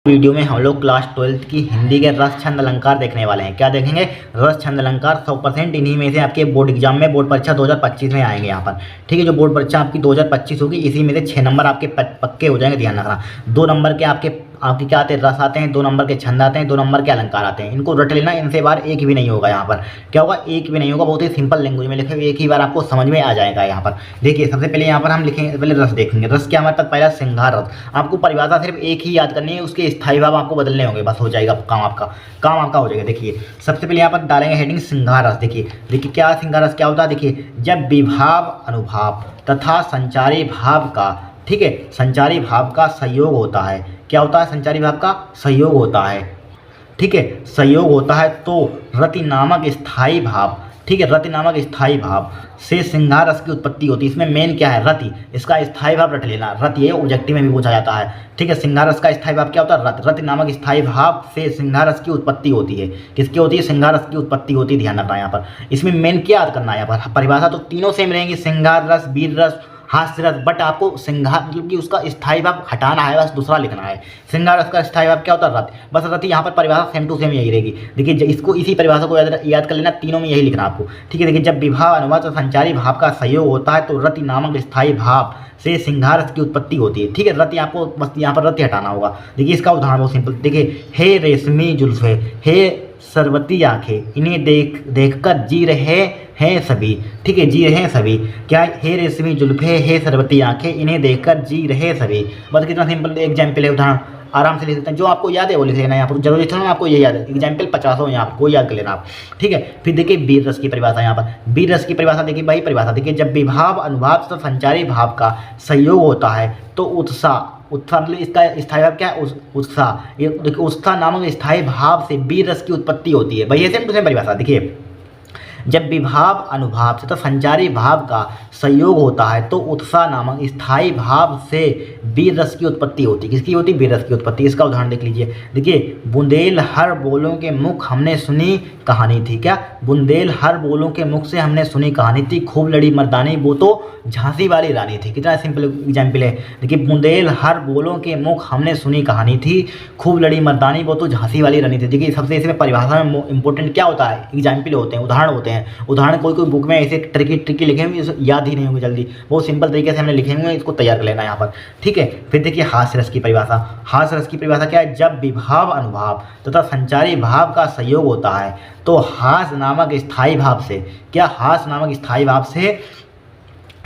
Video में हम लोग क्लास 12 की हिंदी के रस छंद अलंकार देखने वाले हैं। क्या देखेंगे? रस छंद अलंकार 100% इन्हीं में से आपके बोर्ड एग्जाम में, बोर्ड परीक्षा 2025 में आएंगे यहाँ पर। ठीक है, जो बोर्ड परीक्षा आपकी 2025 होगी, इसी में से 6 नंबर आपके पक्के हो जाएंगे। ध्यान रखना, 2 नंबर के आपके क्या आते हैं? रस आते हैं, 2 नंबर के छंद आते हैं, 2 नंबर के अलंकार आते हैं। इनको रट लेना, इनसे बार एक भी नहीं होगा। यहाँ पर क्या होगा? एक भी नहीं होगा। बहुत ही सिंपल लैंग्वेज में लिखे, एक ही बार आपको समझ में आ जाएगा। यहाँ पर देखिए, सबसे पहले यहाँ पर हम लिखेंगे, पहले रस देखेंगे। रस क्या हमारे पास? पहला श्रृंगार रस। आपको परिभाषा सिर्फ एक ही याद करनी है, उसके स्थायी भाव आपको बदलने होंगे, बस हो जाएगा काम आपका हो जाएगा। देखिए, सबसे पहले यहाँ पर डालेंगे हेडिंग श्रृंगार रस। देखिए क्या श्रृंगार रस क्या होता है? देखिए, जब विभाव अनुभाव तथा संचारी भाव का, ठीक है, संचारी भाव का संयोग होता है। क्या होता है? संचारी भाव का संयोग होता है। ठीक है, संयोग होता है तो रति नामक स्थायी भाव, ठीक है, रति नामक स्थायी भाव से श्रृंगार रस की उत्पत्ति होती है। इसमें मेन क्या है? रति। इसका स्थायी भाव रट लेना। रति, ये ऑब्जेक्टिव में भी पूछा जाता है। ठीक है, श्रृंगार रस का स्थायी भाव क्या होता है? रति। रति नामक स्थायी भाव से श्रृंगार रस की उत्पत्ति होती है। किसकी होती है? श्रृंगार रस की उत्पत्ति होती है। ध्यान रखना यहाँ पर। इसमें मेन क्या याद करना है? यहाँ पर परिभाषा तो तीनों सेम रहेंगी, श्रृंगार रस, वीर रस, हास्य रस, बट आपको श्रृंगार मतलब कि उसका स्थायी भाव हटाना है, बस दूसरा लिखना है। श्रृंगार रस का स्थायी भाव क्या होता है? रति। बस रति, यहाँ पर परिभाषा सेम टू सेम यही रहेगी। देखिए, इसको इसी परिभाषा को याद कर लेना, तीनों में यही लिखना आपको। ठीक है, देखिए, जब विभाव अनुवाद और संचारी भाव का संयोग होता है तो रति नामक स्थायी भाव से श्रृंगार रस की उत्पत्ति होती है। ठीक है, रति आपको बस यहाँ पर रति हटाना होगा। देखिए, इसका उदाहरण बहुत सिंपल। देखिए, हे रेशमी जुल्फे, हे सरवती आंखें, इन्हें देखकर जी रहे हैं सभी। ठीक है, जी रहे हैं सभी। क्या? हे रेशमी जुल्फे, हे सरवती आंखें, इन्हें देखकर जी रहे सभी। बस कितना सिंपल एग्जाम्पल है, उदाहरण आराम से लिख सकते हैं। जो आपको याद है वो लिख लेना। यहाँ पर जरूरी था ना, आपको ये याद है। एग्जाम्पल 50 हो यहाँ पर, कोई याद कर लेना आप। ठीक है, फिर देखिए वीर रस की परिभाषा। यहाँ पर वीर रस की परिभाषा देखिए, भाई परिभाषा देखिए, जब विभाव अनुभाव से संचारी भाव का संयोग होता है तो उत्साह मतलब इसका स्थायी भाव क्या है? उत्साह। ये देखिए, उत्साह नामक स्थायी भाव से वीर रस की उत्पत्ति होती है। भाई ऐसे सेम परिभाषा। देखिए, जब विभाव अनुभाव तथा संचारी भाव का संयोग होता है तो उत्साह नामक स्थायी भाव से वीर रस की उत्पत्ति होती है। किसकी होती है? वीर रस की उत्पत्ति। इसका उदाहरण देख लीजिए। देखिए, बुंदेल हर बोलों के मुख हमने सुनी कहानी थी। क्या? बुंदेल हर बोलों के मुख से हमने सुनी कहानी थी, खूब लड़ी मर्दानी वो तो झांसी वाली रानी थी। कितना सिंपल एग्जाम्पल है। देखिए, बुंदेल हर बोलों के मुख हमने सुनी कहानी थी, खूब लड़ी मर्दानी वो तो झांसी वाली रानी थी। देखिए, सबसे इसमें परिभाषा में इंपॉर्टेंट क्या होता है? एग्जाम्पल होते हैं, उदाहरण होते हैं। उदाहरण कोई बुक में ऐसे ट्रिकी लिखे होंगे, याद ही नहीं होंगे जल्दी। बहुत सिंपल तरीके से हमने लिखे होंगे, इसको तैयार कर लेना यहाँ पर। ठीक है, फिर देखिए हास्य रस की परिभाषा। हास्य रस की परिभाषा क्या है? जब विभाव अनुभाव तथा संचारी भाव का संयोग होता है तो हास्य नामक स्थायी भाव से, क्या? हास्य नामक स्थायी भाव से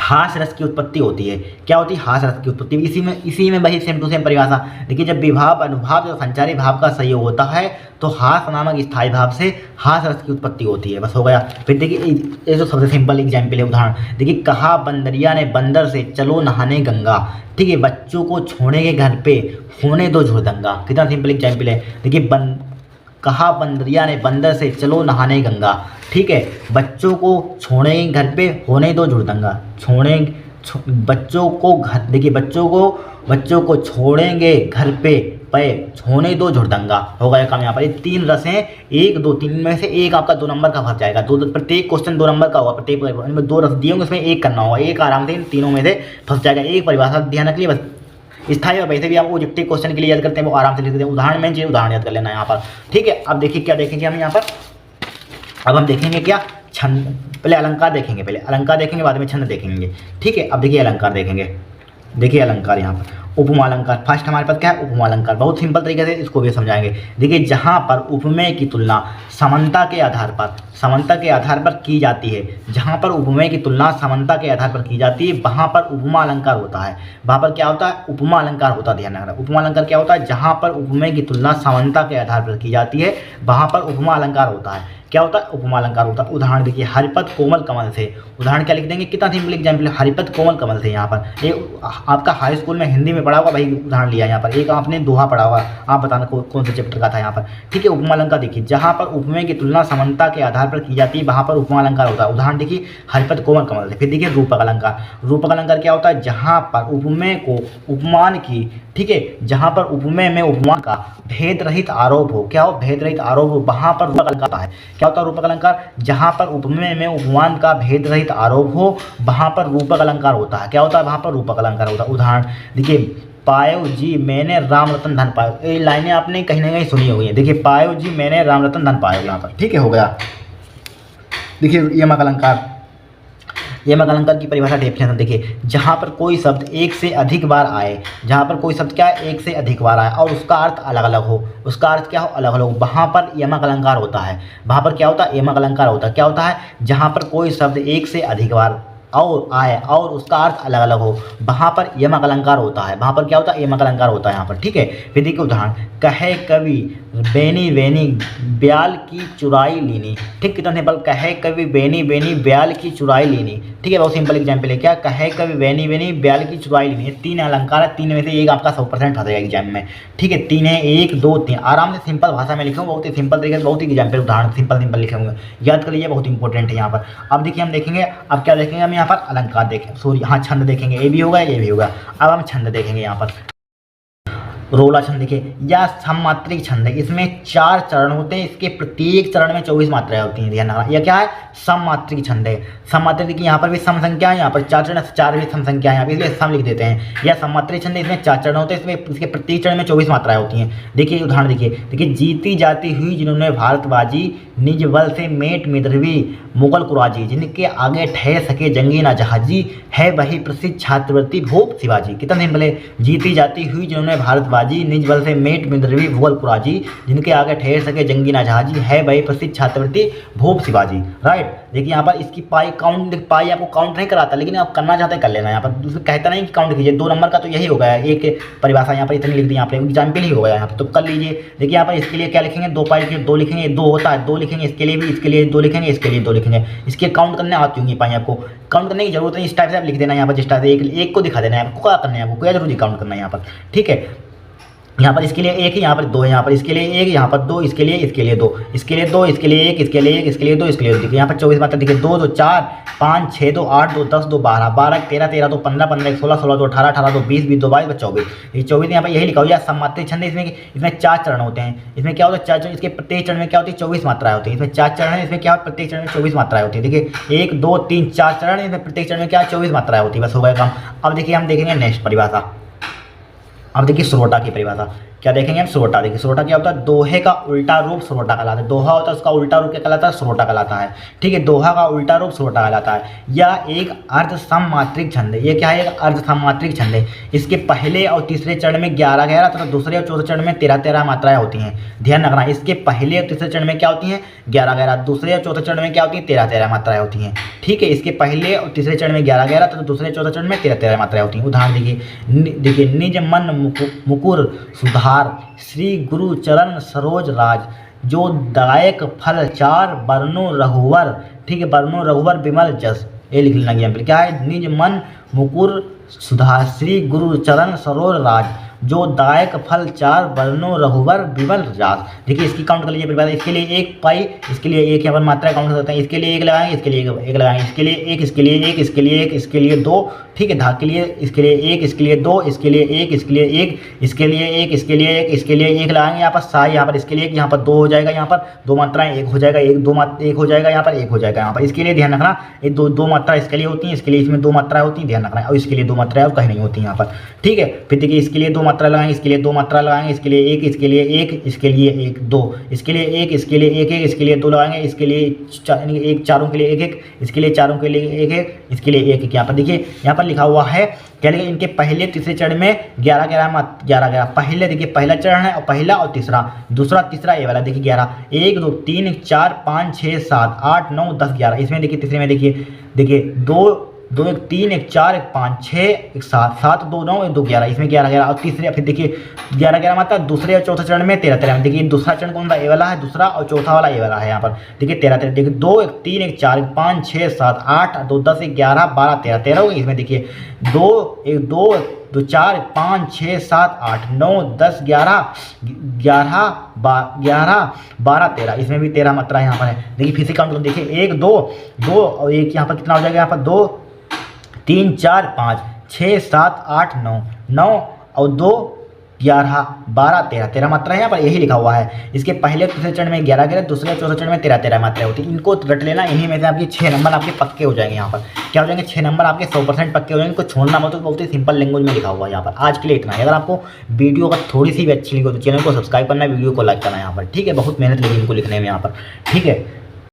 हास्य रस की उत्पत्ति होती है। क्या होती है? हास्य रस की उत्पत्ति। इसी में वही सेम टू सेम परिभाषा। देखिए, जब विभाव अनुभाव और संचारी भाव का संयोग होता है तो हास्य नामक स्थायी भाव से हास्य रस की उत्पत्ति होती है। बस हो गया। फिर देखिए, ये जो सबसे सिंपल एग्जाम्पल है, उदाहरण देखिए, कहा बंदरिया ने बंदर से चलो नहाने गंगा। ठीक है, बच्चों को छोड़ेंगे घर पे होने दो झुरदंगा। कितना सिंपल एग्जाम्पल है। देखिए, कहा बंदरिया ने बंदर से चलो नहाने गंगा। ठीक है, बच्चों को छोड़ेंगे घर पे होने दो झुरदंगा। बच्चों को घर, देखिए, बच्चों को छोड़ेंगे घर पे होने दो झुरदंगा। हो गया काम यहाँ पर। ये 3 रस हैं, 1 2 3 में से एक आपका 2 नंबर का फंस जाएगा। प्रत्येक क्वेश्चन 2 नंबर का होगा। प्रत्येक में 2 रस दिए होंगे, उसमें एक करना होगा। एक आराम से इन तीनों में से फंस जाएगा। एक परिभाषा ध्यान रख लिए बस। स्थायी और वैसे भी आप ऑब्जेक्टिव क्वेश्चन के लिए याद करते हैं, वो आराम से लिख देते हैं। उदाहरण में चाहिए, उदाहरण याद कर लेना यहाँ पर। ठीक है, अब देखिए क्या देखेंगे हम यहाँ पर। अब हम देखेंगे क्या? छंद। पहले अलंकार देखेंगे, बाद में छंद देखेंगे। ठीक है, अब देखिए अलंकार देखेंगे। देखिए अलंकार यहाँ पर उपमा अलंकार। फर्स्ट हमारे पास क्या है? उपमा अलंकार। बहुत सिंपल तरीके से इसको भी समझाएंगे। देखिए, जहाँ पर उपमेय की तुलना समानता के आधार पर की जाती है, जहाँ पर उपमेय की तुलना समानता के आधार पर की जाती है, वहाँ पर उपमा अलंकार होता है। वहाँ पर क्या होता है? उपमा अलंकार होता है। ध्यान रखना, उपमा अलंकार क्या होता है? जहाँ पर उपमेय की तुलना समानता के आधार पर की जाती है, वहाँ पर उपमा अलंकार होता है। क्या होता है? उपमा अलंकार होता है। उदाहरण देखिए, हरिपद कोमल कमल से। उदाहरण क्या लिख देंगे? कितना सिंपल एग्जाम्पल है। हरिपद कोमल कमल से। यहाँ पर ये आपका हाई स्कूल में हिंदी में पढ़ा होगा, वही उदाहरण लिया यहाँ पर। एक आपने दोहा पढ़ा होगा, आप बताना कौन से चैप्टर का था यहाँ पर। ठीक है, उपमा अलंकार देखिए, जहाँ पर उपमेय की तुलना समानता के आधार पर की जाती है, वहाँ पर उपमा अलंकार होता है। उदाहरण देखिए, हरिपद कोमल कमल से। फिर देखिए रूपक अलंकार। रूपक अलंकार क्या होता है? जहाँ पर उपमेय को उपमान की, ठीक है, जहाँ पर उपमेय में उपमान का भेद रहित आरोप हो। क्या हो? भेद रहित आरोप हो, वहाँ पर रूपक अलंकार होता है। क्या होता है रूपक अलंकार? जहाँ पर उपमेय में उपमान का भेद रहित आरोप हो, वहाँ पर रूपक अलंकार होता है। क्या होता है? वहाँ पर रूपक अलंकार होता है। उदाहरण देखिए, पायो जी मैंने राम रतन धन पायो, ये लाइनें आपने कहीं ना कहीं सुनी होगी। देखिए पायो जी मैंने राम रतन धन पायो यहाँ पर, ठीक है, हो गया। देखिए यमक अलंकार, यमक अलंकार की परिभाषा डेफिनेशन देखिए, जहाँ पर कोई शब्द एक से अधिक बार आए, जहाँ पर कोई शब्द क्या है एक से अधिक बार आए और उसका अर्थ अलग अलग हो, उसका अर्थ क्या हो अलग अलग हो, वहाँ पर यमक अलंकार होता है। वहाँ पर क्या होता है यमक अलंकार होता है। क्या होता है जहाँ पर कोई शब्द एक से अधिक बार और आए और उसका अर्थ अलग अलग हो, वहाँ पर यमक अलंकार होता है। वहाँ पर क्या होता है यमक अलंकार होता है यहाँ पर, ठीक है। फिर देखिए उदाहरण, कहे कवि बेनी बेनी ब्याल की चुराई लीनी, ठीक, कितना सिंपल, कहे कवि बेनी बेनी ब्याल की चुराई लीनी, ठीक है, बहुत सिंपल एग्जाम्पल है। क्या, कहे कवि बेनी बेनी ब्याल की चुराई लीनी, 3 अलंकार है, 3 में से एक आपका 100% फंसेगा एग्जाम में, ठीक है। 3 है, 1 2 3, आराम से सिंपल भाषा में लिखूँ, बहुत ही सिंपल तरीके से, बहुत ही एग्जाम्पल उदाहरण सिंपल लिखे होंगे, याद कर लीजिए, बहुत इंपॉर्टेंट है यहाँ पर। अब देखिए हम देखेंगे, अब क्या देखेंगे हम यहाँ पर अलंकार देखें, सॉरी हाँ छंद देखेंगे, ये भी होगा ये भी होगा। अब हम छंद देखेंगे यहाँ पर, रोला छंद देखिए, या सममात्रिक छंद है, इसमें 4 चरण होते हैं, इसके प्रत्येक चरण में 24 मात्राएं होती हैं, ध्यान रखना। यह क्या है सममात्रिक छंद है। सममात्रिक देखिए यहाँ पर भी सम संख्या है, यहाँ पर 4 चरण, 4 भी सम संख्या है यहाँ पर, इसलिए सम लिख देते हैं। यह सममात्रिक छंद है, इसमें 4 चरण होते हैं, इसमें इसके प्रत्येक चरण में 24 मात्राएं होती हैं। देखिए उदाहरण देखिए, जीती जाती हुई जिन्होंने भारतबाजी, निज बल से मेट मिद्रवी मुगल कुराजी, जिनके आगे ठहर सके जंगी ना जहाजी, है वही प्रसिद्ध छात्रवृत्ति भोप शिवाजी। कितना सिंपल है, जीती जाती हुई जिन्होंने भारतबाजी, निज बल से मेट मिद्रवी मुगल कुराजी, जिनके आगे ठहर सके जंगी ना जहाजी, है वही प्रसिद्ध छात्रवृत्ति भोप शिवाजी। राइट, देखिए यहाँ पर इसकी पाई काउंट, पाई आपको काउंट नहीं कराता, लेकिन आप करना चाहते हैं कर लेना। यहाँ पर दूसरा कहता नहीं कि काउंट कीजिए, 2 नंबर का तो यही हो गया, एक परिभाषा यहाँ पर इतनी लिख दी, यहाँ पर एग्जाम्पल ही हो गया यहाँ पर, तो कर लीजिए। देखिए यहाँ पर इसके लिए क्या लिखेंगे, 2 पाई लिखेंगे, 2 लिखेंगे, 2 होता है 2 लिखेंगे, इसके लिए भी, इसके लिए 2 लिखेंगे, इसके लिए 2 लिखेंगे। इसके काउंट करने आती होंगी पाई, आपको काउंट करने की जरूरत नहीं, इस टाइप से आप लिख देना यहाँ पर, जिस टाइप से एक को दिखा देना है आपको, क्या करना है आपको, क्या जरूरी काउंट करना है यहाँ पर, ठीक है। यहाँ पर इसके लिए 1 है, यहाँ पर 2 है, यहाँ पर इसके लिए 1, यहाँ पर 2, इसके लिए 2, इसके लिए 2, इसके लिए 1, इसके लिए 1, इसके लिए 2, इसके लिए 2। देखिए यहाँ पर 24 मात्रा देखिए, 2 2 4 5 6 2 8 2 10 2 12 12 13 13 2 15 15 16 16 2 18 18 2 20 20 2 22 24, ये 24 यहाँ पर यही लिखा हुआ है सममात्रिक छंद है। इसमें 4 चरण होते हैं, इसमें क्या होता है 4 चरण, इसके प्रत्येक चरण में क्या होती है 24 मात्राएं होती है। इसमें 4 चरण है, इसमें क्या प्रत्येक चरण में 24 मात्राएं होती है। देखिए 1 2 3 4 चरण है, इसमें प्रत्येक चरण में क्या 24 मात्राएं होती है, बस हो गया काम। अब देखिए हम देखेंगे नेक्स्ट परिभाषा। अब देखिए श्रोता की परिभाषा, क्या देखेंगे हम श्रोता। देखिए श्रोता क्या होता है, दोहे का उल्टा रूप श्रोता कहलाता है। दोहा होता है, उसका उल्टा रूप क्या कहलाता है, श्रोता कहलाता है, ठीक है। दोहा का उल्टा रूप श्रोता कहलाता है। यह एक अर्ध सममात्रिक छंद है। ये क्या है, एक अर्ध सममात्रिक छंद है। इसके पहले और तीसरे चरण में 11 11 तथा दूसरे और चौथे चरण में 13 13 मात्राएं होती हैं। ध्यान रखना, इसके पहले और तीसरे चरण में क्या होती हैं 11 11, दूसरे और चौथे चरण में क्या होती है 13 13 मात्राएं होती हैं, ठीक है। इसके पहले और तीसरे चरण में 11 11 तथा दूसरे चौथे चरण में 13 13 मात्राएं होती हैं। उदाहरण देखिए, निज मन मुकुर सुधार, श्री गुरु चरण सरोज राज, जो दायक फल 4 बरनो रघुवर, ठीक है, बरनो रघुवर विमल जस। ये लिख लेना एग्जाम्पल, क्या है, निज मन मुकुर सुधार, श्री गुरु चरण सरोज राज, जो दायक फल 4 बरनो रघुवर विमल राज। देखिए इसकी काउंट कर लीजिए परिभाषा। इसके लिए 1 पाई, इसके लिए 1 यहाँ पर मात्रा काउंट कर सकते हैं। इसके लिए 1 लगाएंगे, इसके लिए 1 लगाएंगे, इसके लिए 1, इसके लिए 1, इसके लिए 1, इसके लिए 2, ठीक है। धाग के लिए इसके लिए 1, इसके लिए 2, इसके लिए 1, इसके लिए 1, इसके लिए 1, इसके लिए 1, इसके लिए 1 लगाएंगे यहाँ पर साई, यहाँ पर इसके लिए 1, यहाँ पर 2 हो जाएगा, यहाँ पर 2 मात्राएं 1 हो जाएगा, 1 2 1 हो जाएगा, यहाँ पर 1 हो जाएगा यहाँ पर। इसके लिए ध्यान रखना, ये 2 मात्रा इसके लिए होती हैं, इसके लिए इसमें 2 मात्राएं होती हैं, ध्यान रखना। और इसके लिए 2 मात्राएं और कहीं नहीं होती यहाँ पर, ठीक है। फिर देखिए इसके लिए 2 मात्रा लगाएंगे, इसके लिए 2 मात्रा लगाएंगे, इसके लिए 1, इसके लिए 1, इसके लिए 1 2, इसके लिए 1, इसके लिए 1 1, इसके लिए 2 लगाएंगे, इसके लिए 1 चारों के लिए 1 1, इसके लिए चारों के लिए 1 1, इसके लिए 1 1। यहाँ पर देखिए, यहाँ पर लिखा हुआ है क्या लिखा, इनके पहले तीसरे चरण में 11 11 पहले देखिए पहला चरण है और पहला और तीसरा, दूसरा तीसरा ये वाला देखिए 11 1 2 3 4 5 6 7 8 9 10 11। इसमें देखिए तीसरे में देखिए 2 2 1 3 1 4 1 5 6 1 7 7 2 9 1 2 11, इसमें 11 11। और तीसरे फिर देखिए 11 11 मतलब दूसरे और चौथे चरण में 13 13 में। देखिए दूसरा चरण कौन सा, ये वाला है, दूसरा और चौथा वाला ये वाला है। यहाँ पर देखिए 13 13, देखिए 2 1 3 1 4 1 5 6 7 8 2 10 11 12 13 13 हो गई। इसमें देखिए 2 1 2 2 4 5 6 7 8 9 10 11 11 12 13, इसमें भी 13 मात्रा यहाँ पर है। देखिए फिर से काउंट करो, देखिए 1 2 2 और 1 यहाँ पर कितना हो जाएगा, यहाँ पर 2 3 4 5 6 7 8 9 9 और 2 11, 12, 13 13 मात्रा है यहाँ पर, यही लिखा हुआ है। इसके पहले दूसरे चरण में 11 11, दूसरे चौथे चरण में 13 13 मात्रा होती है। इनको रट लेना, इन्हीं में से आपके 6 नंबर आपके पक्के हो जाएंगे। यहाँ पर क्या हो जाएंगे, 6 नंबर आपके 100% पक्के हो जाएंगे। कुछ छोड़ना मत, तो बहुत ही सिंपल लैंग्वेज में लिखा हुआ है यहाँ पर। आज के लिए इतना है। अगर आपको वीडियो अगर थोड़ी सी भी अच्छी लगी हो तो चैनल को सब्सक्राइब करना, वीडियो को लाइक करना यहाँ पर, ठीक है। बहुत मेहनत लगी इनको लिखने में यहाँ पर, ठीक है।